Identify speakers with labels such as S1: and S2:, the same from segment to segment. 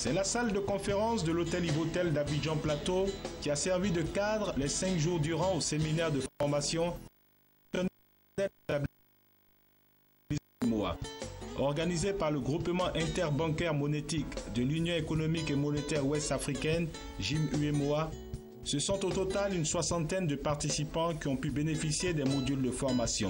S1: C'est la salle de conférence de l'hôtel Ivotel d'Abidjan Plateau qui a servi de cadre les 5 jours durant au séminaire de formation organisé par le groupement interbancaire monétique de l'Union économique et monétaire ouest-africaine, GIM-UEMOA. Ce sont au total une 60aine de participants qui ont pu bénéficier des modules de formation.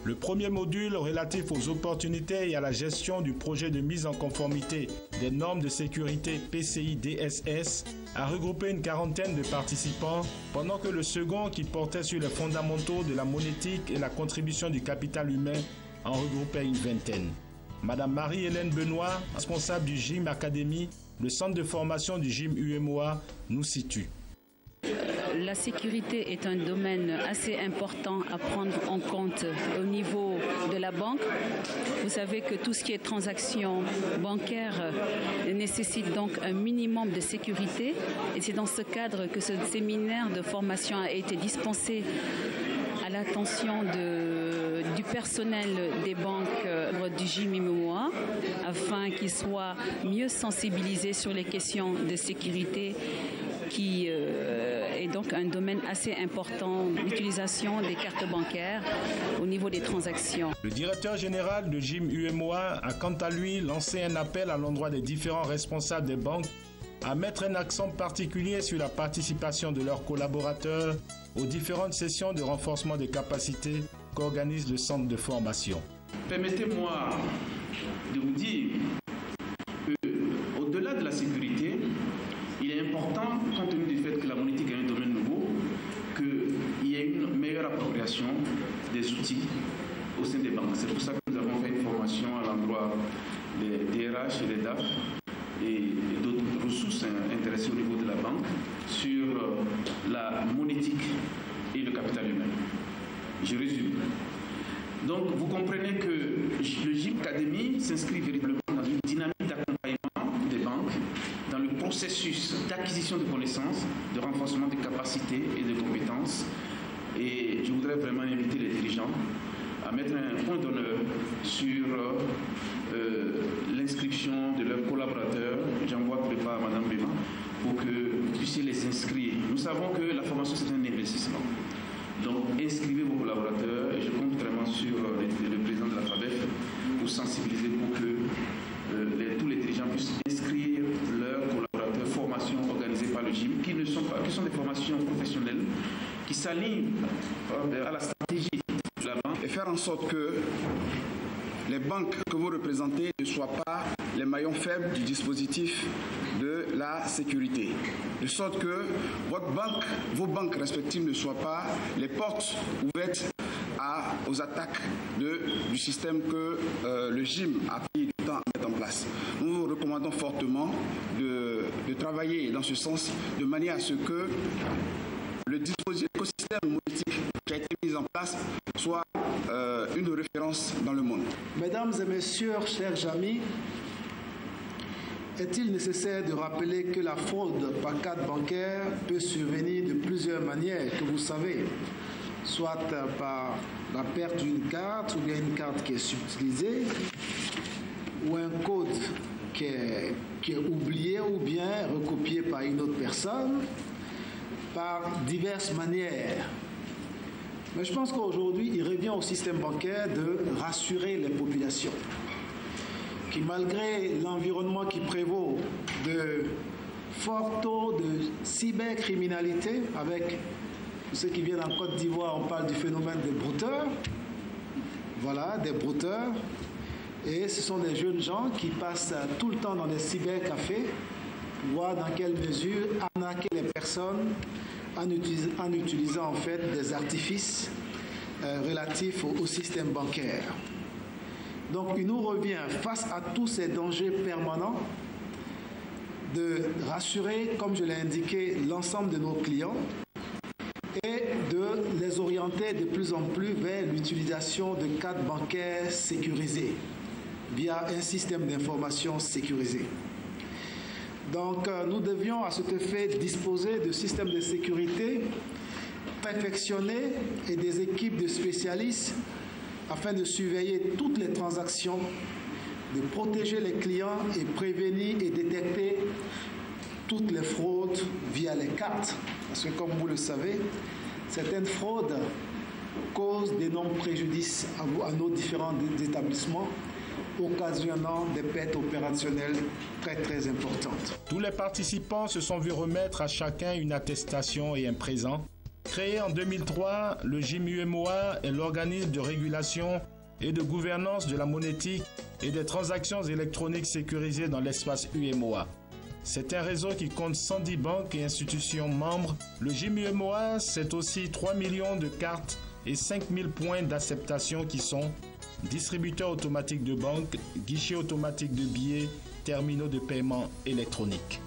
S1: Le premier module relatif aux opportunités et à la gestion du projet de mise en conformité des normes de sécurité PCI DSS a regroupé une 40aine de participants, pendant que le second, qui portait sur les fondamentaux de la monétique et la contribution du capital humain, en regroupait une 20aine. Madame Marie-Hélène Benoît, responsable du GIM Academy, le centre de formation du GIM UEMOA, nous situe.
S2: La sécurité est un domaine assez important à prendre en compte au niveau de la banque. Vous savez que tout ce qui est transactions bancaires nécessite donc un minimum de sécurité. Et c'est dans ce cadre que ce séminaire de formation a été dispensé à l'attention du personnel des banques du GIM-UEMOA afin qu'ils soient mieux sensibilisés sur les questions de sécurité qui est donc un domaine assez important, l'utilisation des cartes bancaires au niveau des transactions.
S1: Le directeur général de GIM-UEMOA a quant à lui lancé un appel à l'endroit des différents responsables des banques à mettre un accent particulier sur la participation de leurs collaborateurs aux différentes sessions de renforcement des capacités qu'organise le centre de formation.
S3: Permettez-moi de vous dire qu'au-delà de la sécurité, il est important, compte tenu du fait que la monétique est un domaine nouveau, qu'il y ait une meilleure appropriation des outils au sein des banques. C'est pour ça que nous avons fait une formation à l'endroit des DRH et des DAF et d'autres ressources intéressées au niveau de la banque sur la monétique et le capital humain. Je résume. Donc vous comprenez que le GIM Academy s'inscrit véritablement dans une dynamique d'accompagnement des banques dans le processus d'acquisition de connaissances, de renforcement des capacités et de compétences. Et je voudrais vraiment inviter les dirigeants à mettre un point d'honneur sur l'inscription de leurs collaborateurs. J'envoie prépa à Mme Béma pour que vous puissiez les inscrire. Nous savons que la formation, c'est un investissement. Donc, inscrivez vos collaborateurs et je compte vraiment sur le président de la FABEF pour sensibiliser pour que tous les dirigeants puissent inscrire leurs collaborateurs, formations organisées par le GIM, qui sont des formations professionnelles qui s'alignent à la stratégie de la banque.
S4: Et faire en sorte que les banques que vous représentez ne soient pas les maillons faibles du dispositif de la sécurité. De sorte que vos banques respectives ne soient pas les portes ouvertes aux attaques du système que le GIM a pris du temps à mettre en place. Nous vous recommandons fortement de travailler dans ce sens de manière à ce que l'écosystème monétique qui a été mis en place soit une référence dans le monde.
S5: Mesdames et messieurs, chers amis, est-il nécessaire de rappeler que la fraude par carte bancaire peut survenir de plusieurs manières, que vous savez, soit par la perte d'une carte, ou bien une carte qui est subtilisée, ou un code qui est oublié ou bien recopié par une autre personne, par diverses manières. Mais je pense qu'aujourd'hui, il revient au système bancaire de rassurer les populations qui, malgré l'environnement qui prévaut de fort taux de cybercriminalité, avec ceux qui viennent en Côte d'Ivoire, on parle du phénomène des brouteurs. Voilà, des brouteurs. Et ce sont des jeunes gens qui passent tout le temps dans des cybercafés pour voir dans quelle mesure arnaquer les personnes en utilisant en fait des artifices relatifs au système bancaire. Donc il nous revient, face à tous ces dangers permanents, de rassurer, comme je l'ai indiqué, l'ensemble de nos clients et de les orienter de plus en plus vers l'utilisation de cartes bancaires sécurisées via un système d'information sécurisé. Donc nous devions à cet effet disposer de systèmes de sécurité perfectionnés et des équipes de spécialistes afin de surveiller toutes les transactions de protéger les clients et prévenir et détecter toutes les fraudes via les cartes. Parce que comme vous le savez, certaines fraudes causent d'énormes préjudices à nos différents établissements, occasionnant des pertes opérationnelles très très importantes.
S1: Tous les participants se sont vus remettre à chacun une attestation et un présent. Créé en 2003, le JIM-UEMOA est l'organisme de régulation et de gouvernance de la monétique et des transactions électroniques sécurisées dans l'espace UEMOA. C'est un réseau qui compte 110 banques et institutions membres. Le JIM-UEMOA, c'est aussi 3 millions de cartes et 5000 points d'acceptation qui sont distributeurs automatiques de banque, guichets automatiques de billets, terminaux de paiement électroniques.